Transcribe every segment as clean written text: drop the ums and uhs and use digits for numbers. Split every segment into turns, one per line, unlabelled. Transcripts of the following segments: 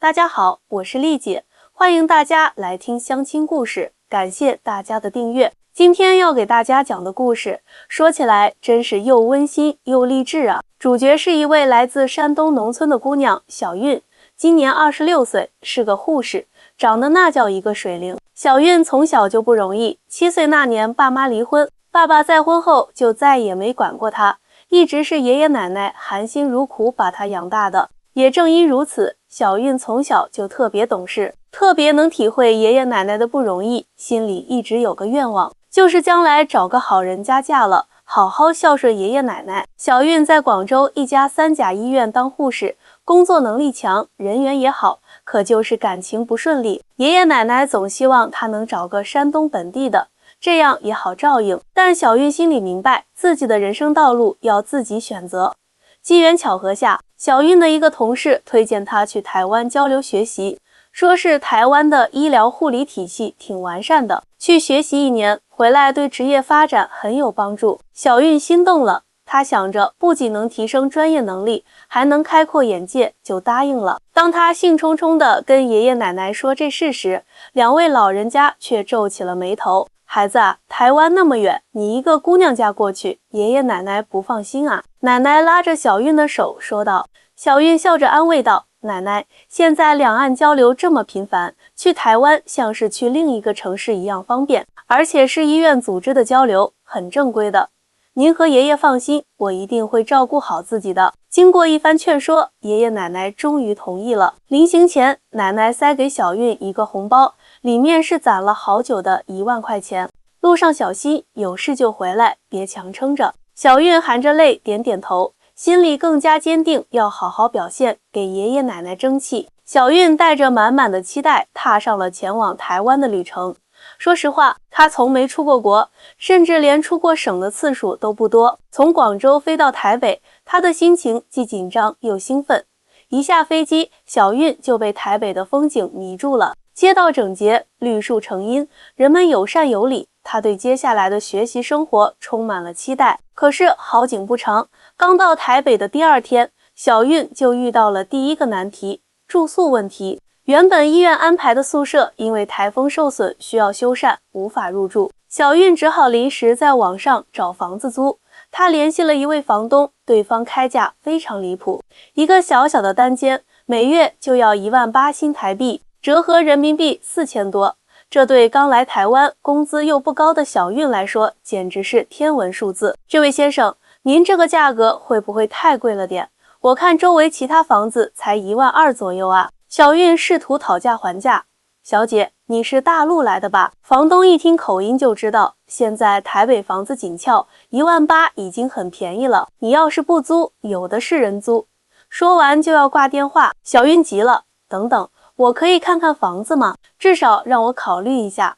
大家好，我是丽姐，欢迎大家来听相亲故事，感谢大家的订阅。今天要给大家讲的故事，说起来真是又温馨又励志啊！主角是一位来自山东农村的姑娘小韵，今年26岁，是个护士，长得那叫一个水灵。小韵从小就不容易，7岁那年爸妈离婚，爸爸再婚后就再也没管过她，一直是爷爷奶奶含辛茹苦把她养大的。也正因如此，小韵从小就特别懂事，特别能体会爷爷奶奶的不容易，心里一直有个愿望，就是将来找个好人家嫁了，好好孝顺爷爷奶奶。小韵在广州一家3甲医院当护士，工作能力强，人缘也好，可就是感情不顺利。爷爷奶奶总希望她能找个山东本地的，这样也好照应。但小韵心里明白，自己的人生道路要自己选择。机缘巧合下，小韵的一个同事推荐她去台湾交流学习，说是台湾的医疗护理体系挺完善的，去学习1年，回来对职业发展很有帮助。小韵心动了，她想着不仅能提升专业能力，还能开阔眼界，就答应了。当她兴冲冲地跟爷爷奶奶说这事时，2位老人家却皱起了眉头。孩子啊，台湾那么远，你一个姑娘家过去，爷爷奶奶不放心啊。奶奶拉着小韵的手说道。小韵笑着安慰道，奶奶，现在两岸交流这么频繁，去台湾像是去另一个城市一样方便，而且是医院组织的交流，很正规的。您和爷爷放心，我一定会照顾好自己的。经过一番劝说，爷爷奶奶终于同意了。临行前，奶奶塞给小韵一个红包，里面是攒了好久的1万块钱。路上小心，有事就回来，别强撑着。小韵含着泪点点头，心里更加坚定，要好好表现，给爷爷奶奶争气。小韵带着满满的期待，踏上了前往台湾的旅程。说实话，她从没出过国，甚至连出过省的次数都不多。从广州飞到台北，她的心情既紧张又兴奋。一下飞机，小韵就被台北的风景迷住了。街道整洁，绿树成荫，人们友善有礼。她对接下来的学习生活充满了期待。可是好景不长，刚到台北的第2天，小韵就遇到了第一个难题——住宿问题。原本医院安排的宿舍因为台风受损需要修缮，无法入住。小韵只好临时在网上找房子租。她联系了一位房东，对方开价非常离谱，一个小小的单间，每月就要18000新台币，折合人民币4000多。这对刚来台湾、工资又不高的小韵来说，简直是天文数字。这位先生，您这个价格会不会太贵了点？我看周围其他房子才12000左右啊。小韵试图讨价还价。小姐，你是大陆来的吧？房东一听口音就知道，现在台北房子紧俏，18000已经很便宜了。你要是不租，有的是人租。说完就要挂电话，小韵急了，等等，我可以看看房子吗？至少让我考虑一下。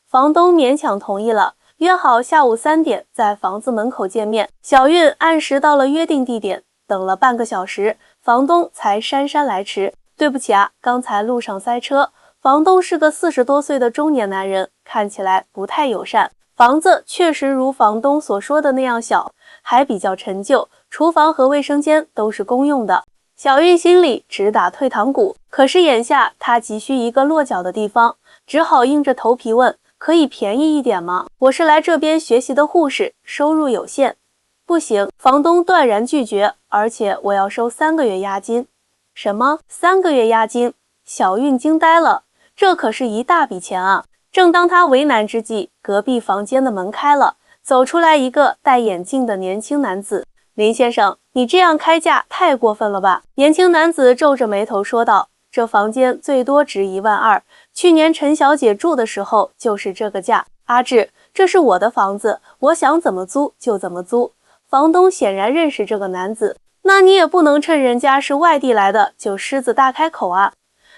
房东勉强同意了，约好下午3点在房子门口见面。小韵按时到了约定地点，等了半个小时，房东才姗姗来迟。对不起啊，刚才路上塞车。房东是个40多岁的中年男人，看起来不太友善。房子确实如房东所说的那样小，还比较陈旧，厨房和卫生间都是公用的。小韵心里直打退堂鼓，可是眼下她急需一个落脚的地方，只好硬着头皮问，可以便宜一点吗？我是来这边学习的护士，收入有限。不行，房东断然拒绝，而且我要收3个月押金。什么？3个月押金？小韵惊呆了，这可是一大笔钱啊！正当她为难之际，隔壁房间的门开了，走出来一个戴眼镜的年轻男子。林先生，你这样开价太过分了吧？年轻男子皱着眉头说道，这房间最多值12000，去年陈小姐住的时候就是这个价。阿志，这是我的房子，我想怎么租就怎么租。房东显然认识这个男子，那你也不能趁人家是外地来的就狮子大开口啊。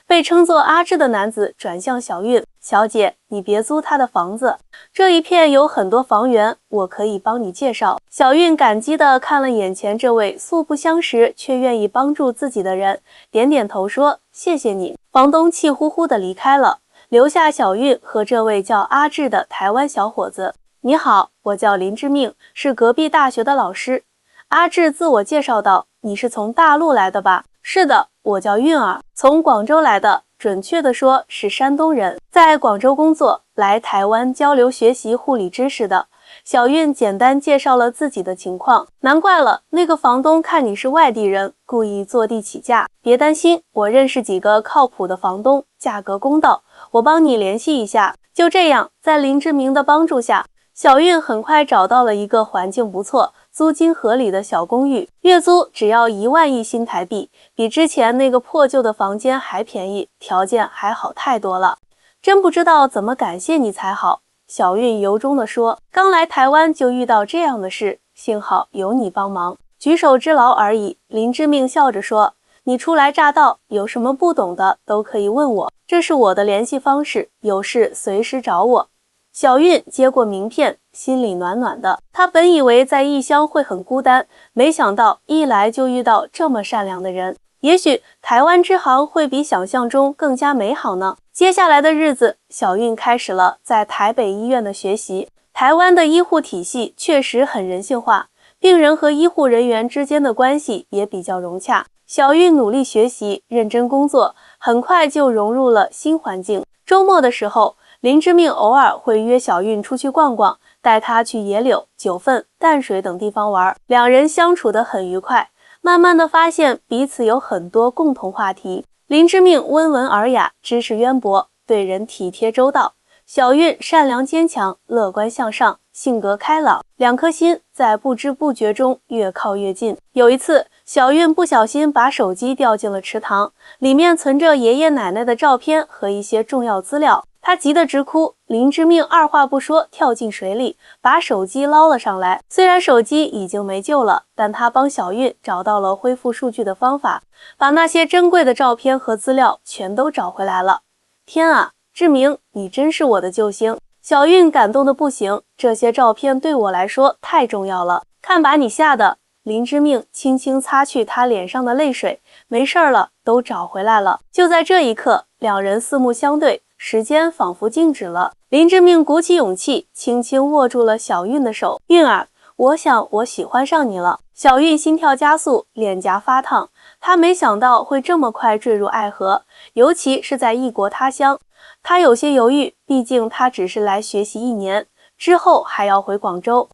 被称作阿志的男子转向小韵，小姐，你别租他的房子，这一片有很多房源，我可以帮你介绍。小韵感激地看了眼前这位素不相识却愿意帮助自己的人，点点头说，谢谢你。房东气呼呼地离开了，留下小韵和这位叫阿志的台湾小伙子。你好，我叫林之命，是隔壁大学的老师。阿志自我介绍道，你是从大陆来的吧？是的，我叫韵儿，从广州来的，准确的说是山东人，在广州工作，来台湾交流学习护理知识的。小韵简单介绍了自己的情况，难怪了，那个房东看你是外地人，故意坐地起价。别担心，我认识几个靠谱的房东，价格公道，我帮你联系一下。就这样，在林志明的帮助下，小韵很快找到了一个环境不错、租金合理的小公寓，月租只要11000新台币，比之前那个破旧的房间还便宜，条件还好太多了。真不知道怎么感谢你才好。小韵由衷地说，刚来台湾就遇到这样的事，幸好有你帮忙，举手之劳而已。林之命笑着说，你初来乍到，有什么不懂的都可以问我，这是我的联系方式，有事随时找我。小韵接过名片，心里暖暖的。她本以为在异乡会很孤单，没想到一来就遇到这么善良的人。也许台湾之行会比想象中更加美好呢。接下来的日子，小韵开始了在台北医院的学习。台湾的医护体系确实很人性化，病人和医护人员之间的关系也比较融洽。小韵努力学习，认真工作，很快就融入了新环境。周末的时候，林之命偶尔会约小韵出去逛逛，带她去野柳、九份、淡水等地方玩，两人相处得很愉快。慢慢的发现彼此有很多共同话题。林之命温文尔雅，知识渊博，对人体贴周到；小韵善良坚强，乐观向上，性格开朗。两颗心在不知不觉中越靠越近。有一次，小韵不小心把手机掉进了池塘，里面存着爷爷奶奶的照片和一些重要资料。她急得直哭，林之命二话不说跳进水里，把手机捞了上来。虽然手机已经没救了，但他帮小韵找到了恢复数据的方法，把那些珍贵的照片和资料全都找回来了。天啊，志明，你真是我的救星！小韵感动得不行，这些照片对我来说太重要了，看把你吓的。林之命轻轻擦去他脸上的泪水，没事了，都找回来了。就在这一刻，两人四目相对，时间仿佛静止了。林之命鼓起勇气，轻轻握住了小韵的手。韵儿，我想我喜欢上你了。小韵心跳加速，脸颊发烫。她没想到会这么快坠入爱河，尤其是在异国他乡。她有些犹豫，毕竟她只是来学习1年，之后还要回广州，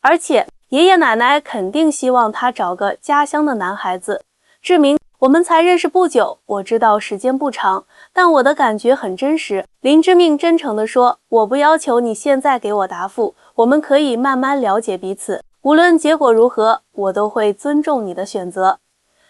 而且爷爷奶奶肯定希望她找个家乡的男孩子。志明，我们才认识不久，我知道时间不长，但我的感觉很真实。林之命真诚地说，我不要求你现在给我答复，我们可以慢慢了解彼此，无论结果如何，我都会尊重你的选择。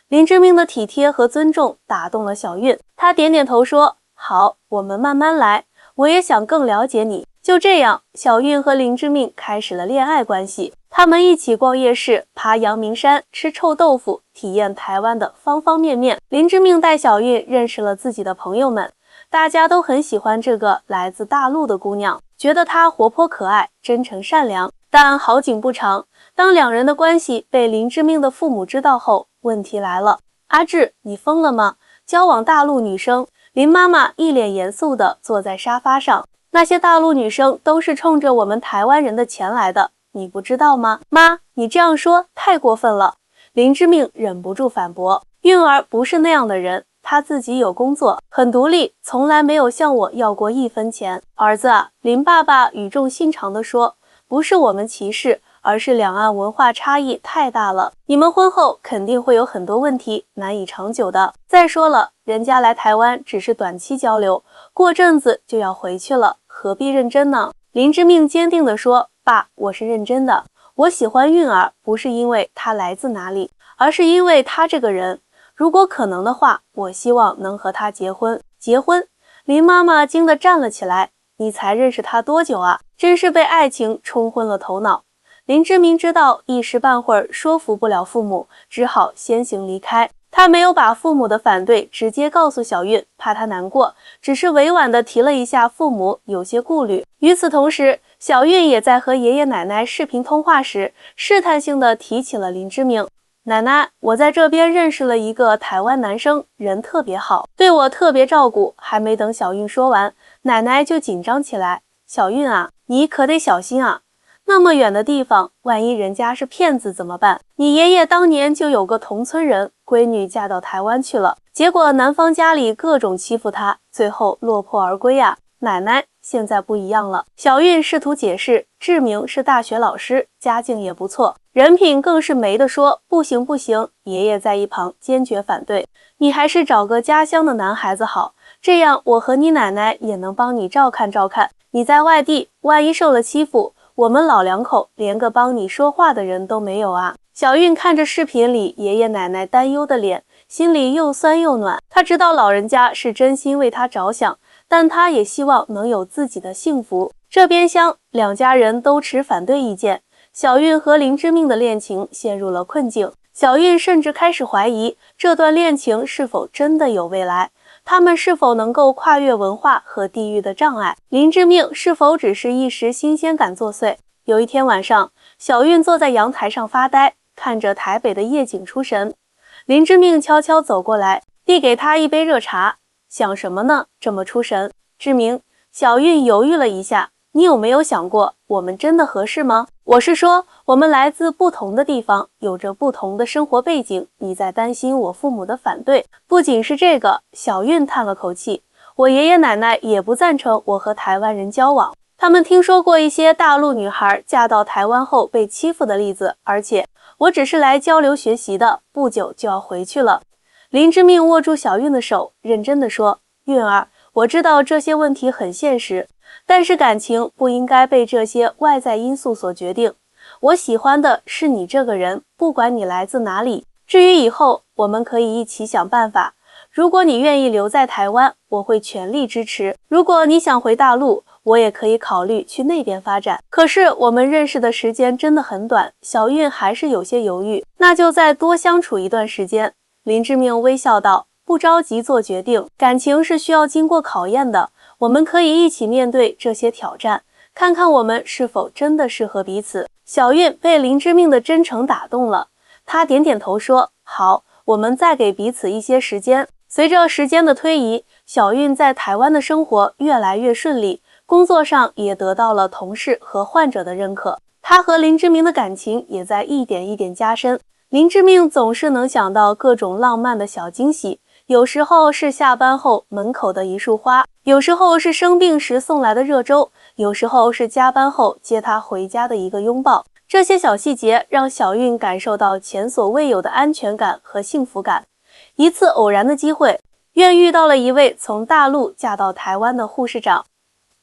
林之命的体贴和尊重打动了小韵，她点点头说，好，我们慢慢来，我也想更了解你。就这样，小韵和林之命开始了恋爱关系。他们一起逛夜市，爬阳明山，吃臭豆腐，体验台湾的方方面面。林之命带小韵认识了自己的朋友们，大家都很喜欢这个来自大陆的姑娘，觉得她活泼可爱，真诚善良。但好景不长，当两人的关系被林之命的父母知道后，问题来了。阿志，你疯了吗？交往大陆女生？林妈妈一脸严肃地坐在沙发上。那些大陆女生都是冲着我们台湾人的钱来的，你不知道吗？妈，你这样说太过分了。林之命忍不住反驳，韵儿不是那样的人，她自己有工作，很独立，从来没有向我要过1分钱。儿子啊，林爸爸语重心长地说，不是我们歧视，而是两岸文化差异太大了，你们婚后肯定会有很多问题，难以长久的。再说了，人家来台湾只是短期交流，过阵子就要回去了，何必认真呢？林之命坚定地说，爸，我是认真的，我喜欢韵儿，不是因为她来自哪里，而是因为她这个人。如果可能的话，我希望能和她结婚。结婚？林妈妈惊得站了起来，你才认识她多久啊？真是被爱情冲昏了头脑。林之明知道一时半会儿说服不了父母，只好先行离开。他没有把父母的反对直接告诉小韵，怕她难过，只是委婉地提了一下父母有些顾虑。与此同时，小韵也在和爷爷奶奶视频通话时，试探性地提起了林之明。奶奶，我在这边认识了一个台湾男生，人特别好，对我特别照顾。还没等小韵说完，奶奶就紧张起来。小韵啊，你可得小心啊，那么远的地方，万一人家是骗子怎么办？你爷爷当年就有个同村人，闺女嫁到台湾去了，结果男方家里各种欺负她，最后落魄而归啊。奶奶现在不一样了。小韵试图解释，志明是大学老师，家境也不错，人品更是没得说。不行不行，爷爷在一旁坚决反对，你还是找个家乡的男孩子好，这样我和你奶奶也能帮你照看照看。你在外地，万一受了欺负，我们老两口连个帮你说话的人都没有啊。小韵看着视频里爷爷奶奶担忧的脸，心里又酸又暖。她知道老人家是真心为她着想，但她也希望能有自己的幸福。这边厢两家人都持反对意见，小韵和林之命的恋情陷入了困境。小韵甚至开始怀疑这段恋情是否真的有未来，他们是否能够跨越文化和地域的障碍，林之命是否只是一时新鲜感作祟。有一天晚上，小韵坐在阳台上发呆，看着台北的夜景出神。林之命悄悄走过来，递给他一杯热茶。想什么呢？这么出神？志明，小韵犹豫了一下，你有没有想过，我们真的合适吗？我是说，我们来自不同的地方，有着不同的生活背景，你在担心我父母的反对。不仅是这个，小韵叹了口气，我爷爷奶奶也不赞成我和台湾人交往。他们听说过一些大陆女孩嫁到台湾后被欺负的例子，而且我只是来交流学习的，不久就要回去了。林之命握住小韵的手，认真地说，韵儿，我知道这些问题很现实，但是感情不应该被这些外在因素所决定。我喜欢的是你这个人，不管你来自哪里。至于以后，我们可以一起想办法。如果你愿意留在台湾，我会全力支持。如果你想回大陆，我也可以考虑去那边发展。可是我们认识的时间真的很短，小韵还是有些犹豫。那就再多相处一段时间。林之命微笑道，不着急做决定，感情是需要经过考验的，我们可以一起面对这些挑战，看看我们是否真的适合彼此。小韵被林之命的真诚打动了，她点点头说，好，我们再给彼此一些时间。随着时间的推移，小韵在台湾的生活越来越顺利，工作上也得到了同事和患者的认可。她和林之明的感情也在一点一点加深。林之命总是能想到各种浪漫的小惊喜，有时候是下班后门口的一束花，有时候是生病时送来的热粥，有时候是加班后接她回家的一个拥抱。这些小细节让小韵感受到前所未有的安全感和幸福感。一次偶然的机会，苑遇到了一位从大陆嫁到台湾的护士长。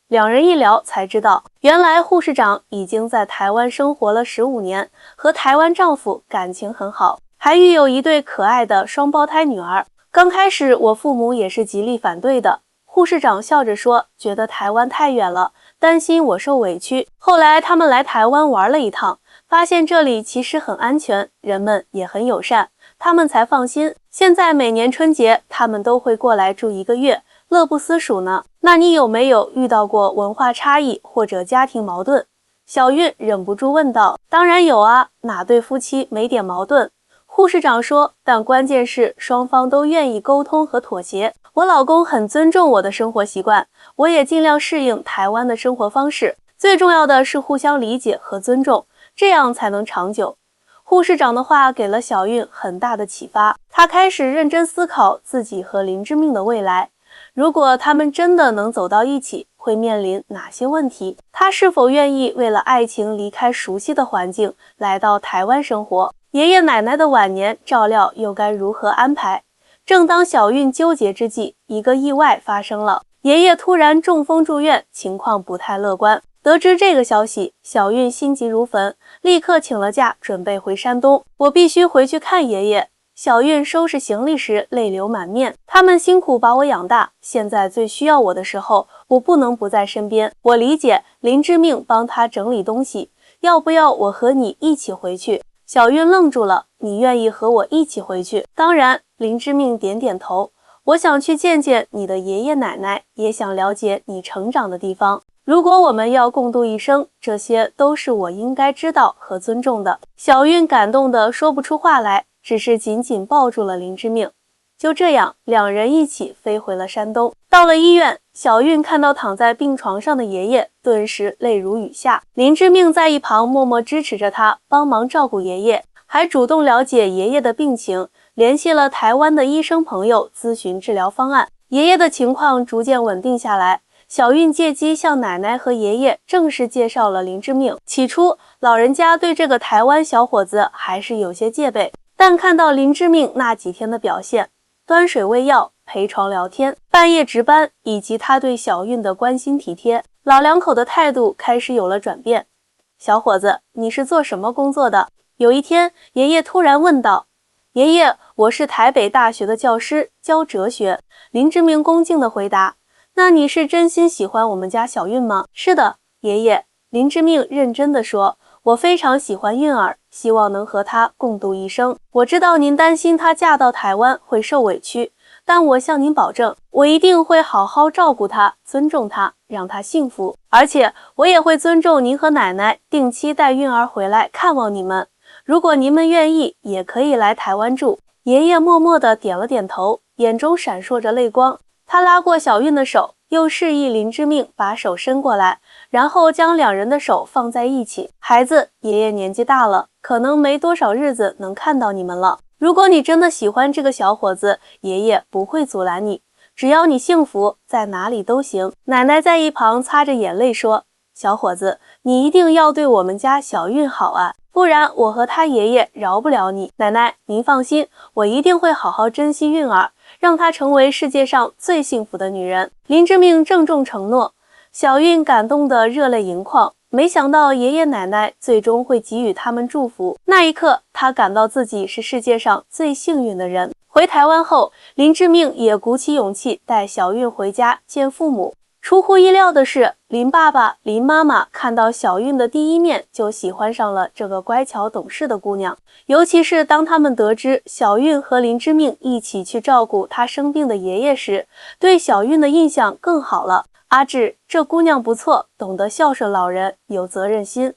两人一聊才知道，原来护士长已经在台湾生活了15年，和台湾丈夫感情很好，还育有一对可爱的双胞胎女儿。刚开始我父母也是极力反对的，护士长笑着说，觉得台湾太远了，担心我受委屈。后来他们来台湾玩了一趟，发现这里其实很安全，人们也很友善，他们才放心。现在每年春节他们都会过来住1个月，乐不思蜀呢。那你有没有遇到过文化差异或者家庭矛盾？小韵忍不住问道。当然有啊，哪对夫妻没点矛盾？护士长说，但关键是双方都愿意沟通和妥协。我老公很尊重我的生活习惯，我也尽量适应台湾的生活方式。最重要的是互相理解和尊重，这样才能长久。护士长的话给了小韵很大的启发，她开始认真思考自己和林之命的未来。如果他们真的能走到一起，会面临哪些问题？她是否愿意为了爱情离开熟悉的环境，来到台湾生活？爷爷奶奶的晚年照料又该如何安排？正当小韵纠结之际，一个意外发生了。爷爷突然中风住院，情况不太乐观。得知这个消息，小韵心急如焚，立刻请了假，准备回山东。我必须回去看爷爷。小韵收拾行李时泪流满面，他们辛苦把我养大，现在最需要我的时候，我不能不在身边。我理解林之命帮他整理东西，要不要我和你一起回去？小韵愣住了，你愿意和我一起回去？当然，林之命点点头。我想去见见你的爷爷奶奶，也想了解你成长的地方。如果我们要共度一生，这些都是我应该知道和尊重的。小韵感动得说不出话来，只是紧紧抱住了林之命。就这样，两人一起飞回了山东。到了医院，小韵看到躺在病床上的爷爷，顿时泪如雨下。林之命在一旁默默支持着他，帮忙照顾爷爷，还主动了解爷爷的病情，联系了台湾的医生朋友咨询治疗方案。爷爷的情况逐渐稳定下来，小韵借机向奶奶和爷爷正式介绍了林之命。起初，老人家对这个台湾小伙子还是有些戒备，但看到林之命那几天的表现，端水喂药、陪床聊天、半夜值班，以及他对小韵的关心体贴，老两口的态度开始有了转变。小伙子，你是做什么工作的？有一天，爷爷突然问道。爷爷，我是台北大学的教师，教哲学。林之明恭敬地回答。那你是真心喜欢我们家小韵吗？是的，爷爷。林之命认真地说，我非常喜欢韵儿，希望能和她共度一生。我知道您担心她嫁到台湾会受委屈，但我向您保证，我一定会好好照顾她，尊重她，让她幸福。而且我也会尊重您和奶奶定期带韵儿回来看望你们。如果您们愿意，也可以来台湾住。爷爷默默地点了点头，眼中闪烁着泪光。他拉过小韵的手，又示意林之命把手伸过来，然后将两人的手放在一起。孩子，爷爷年纪大了，可能没多少日子能看到你们了。如果你真的喜欢这个小伙子，爷爷不会阻拦你，只要你幸福，在哪里都行。奶奶在一旁擦着眼泪说，小伙子，你一定要对我们家小韵好啊，不然我和他爷爷饶不了你。奶奶，您放心，我一定会好好珍惜韵儿，让她成为世界上最幸福的女人。林之命郑重承诺。小韵感动得热泪盈眶，没想到爷爷奶奶最终会给予他们祝福。那一刻，她感到自己是世界上最幸运的人。回台湾后，林之命也鼓起勇气带小韵回家见父母。出乎意料的是，林爸爸、林妈妈看到小韵的第一面就喜欢上了这个乖巧懂事的姑娘。尤其是当他们得知小韵和林之命一起去照顾她生病的爷爷时，对小韵的印象更好了。阿志，这姑娘不错，懂得孝顺老人，有责任心。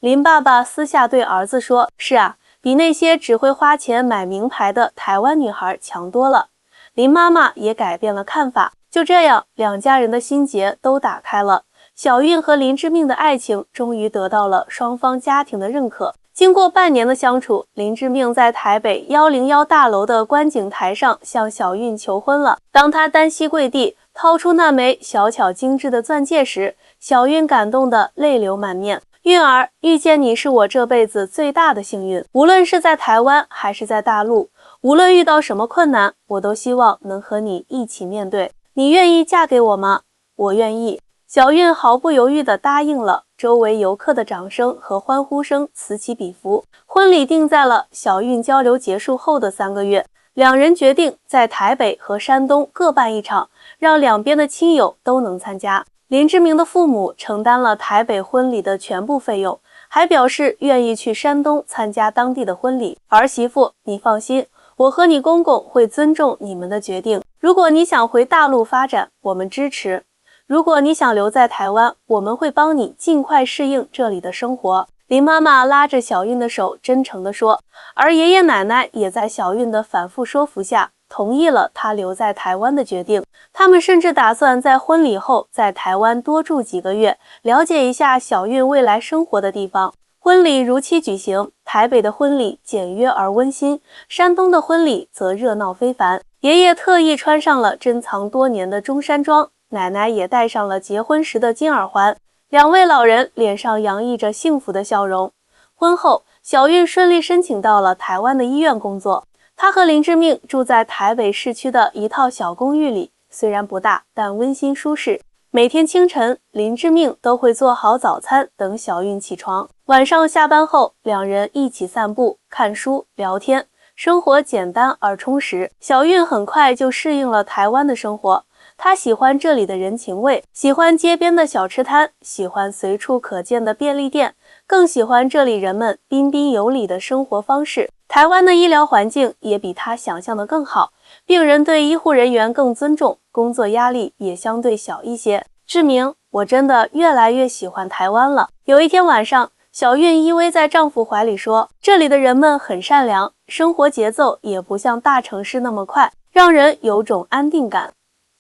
林爸爸私下对儿子说，是啊，比那些只会花钱买名牌的台湾女孩强多了。林妈妈也改变了看法。就这样，两家人的心结都打开了。小韵和林之命的爱情终于得到了双方家庭的认可。经过半年的相处，林之命在台北101大楼的观景台上向小韵求婚了。当他单膝跪地，掏出那枚小巧精致的钻戒时，小韵感动得泪流满面。韵儿，遇见你是我这辈子最大的幸运，无论是在台湾还是在大陆，无论遇到什么困难，我都希望能和你一起面对。你愿意嫁给我吗？我愿意。小韵毫不犹豫地答应了，周围游客的掌声和欢呼声此起彼伏。婚礼定在了小韵交流结束后的3个月，两人决定在台北和山东各办一场，让两边的亲友都能参加。林之明的父母承担了台北婚礼的全部费用，还表示愿意去山东参加当地的婚礼。儿媳妇，你放心，我和你公公会尊重你们的决定。如果你想回大陆发展，我们支持；如果你想留在台湾，我们会帮你尽快适应这里的生活。林妈妈拉着小韵的手，真诚地说，而爷爷奶奶也在小韵的反复说服下，同意了她留在台湾的决定。他们甚至打算在婚礼后在台湾多住几个月，了解一下小韵未来生活的地方。婚礼如期举行，台北的婚礼简约而温馨，山东的婚礼则热闹非凡。爷爷特意穿上了珍藏多年的中山装，奶奶也戴上了结婚时的金耳环，两位老人脸上洋溢着幸福的笑容。婚后，小韵顺利申请到了台湾的医院工作。她和林之命住在台北市区的一套小公寓里，虽然不大，但温馨舒适。每天清晨，林之命都会做好早餐等小韵起床。晚上下班后，两人一起散步、看书、聊天，生活简单而充实。小韵很快就适应了台湾的生活，她喜欢这里的人情味，喜欢街边的小吃摊，喜欢随处可见的便利店，更喜欢这里人们彬彬有礼的生活方式。台湾的医疗环境也比她想象的更好，病人对医护人员更尊重，工作压力也相对小一些。志明，我真的越来越喜欢台湾了。有一天晚上，小韵依偎在丈夫怀里说，这里的人们很善良，生活节奏也不像大城市那么快，让人有种安定感。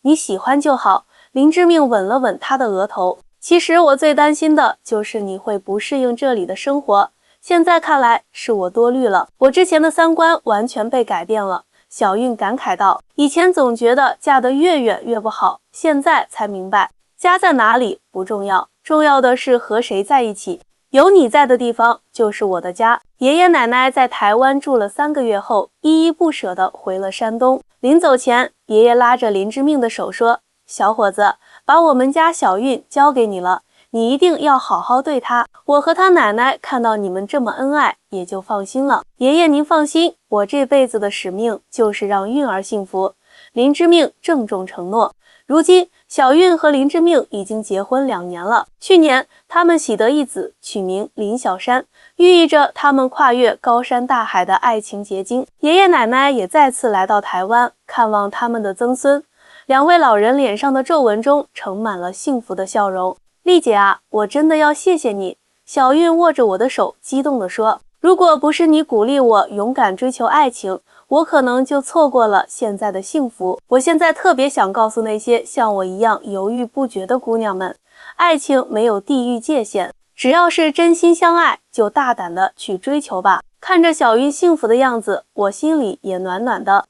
你喜欢就好。林之命吻了吻她的额头。其实我最担心的就是你会不适应这里的生活，现在看来是我多虑了，我之前的三观完全被改变了。小韵感慨道：“以前总觉得嫁得越远越不好，现在才明白，家在哪里不重要，重要的是和谁在一起。有你在的地方就是我的家。”爷爷奶奶在台湾住了3个月后，依依不舍地回了山东。临走前，爷爷拉着林之命的手说：“小伙子，把我们家小韵交给你了，你一定要好好对她。我和她奶奶看到你们这么恩爱，也就放心了。爷爷您放心，我这辈子的使命就是让韵儿幸福。”林之命郑重承诺。如今，小韵和林之命已经结婚2年了。去年，他们喜得一子，取名林小山，寓意着他们跨越高山大海的爱情结晶。爷爷奶奶也再次来到台湾，看望他们的曾孙。2位老人脸上的皱纹中盛满了幸福的笑容。丽姐啊，我真的要谢谢你。小韵握着我的手，激动地说：“如果不是你鼓励我勇敢追求爱情，我可能就错过了现在的幸福。我现在特别想告诉那些像我一样犹豫不决的姑娘们，爱情没有地域界限，只要是真心相爱，就大胆的去追求吧。”看着小韵幸福的样子，我心里也暖暖的。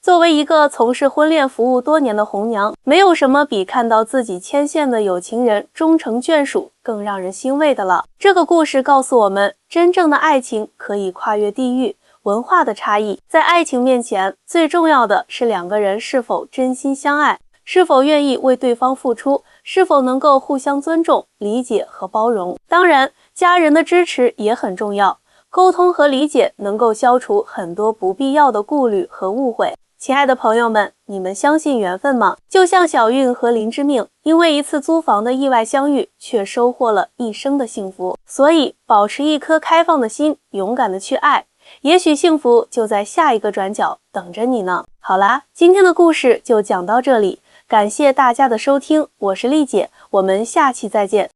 作为一个从事婚恋服务多年的红娘，没有什么比看到自己牵线的有情人终成眷属更让人欣慰的了。这个故事告诉我们，真正的爱情可以跨越地域、文化的差异。在爱情面前，最重要的是2个人是否真心相爱，是否愿意为对方付出，是否能够互相尊重、理解和包容。当然，家人的支持也很重要，沟通和理解能够消除很多不必要的顾虑和误会。亲爱的朋友们，你们相信缘分吗？就像小韵和林之命，因为一次租房的意外相遇，却收获了一生的幸福。所以，保持一颗开放的心，勇敢的去爱，也许幸福就在下一个转角等着你呢。好啦，今天的故事就讲到这里，感谢大家的收听，我是丽姐，我们下期再见。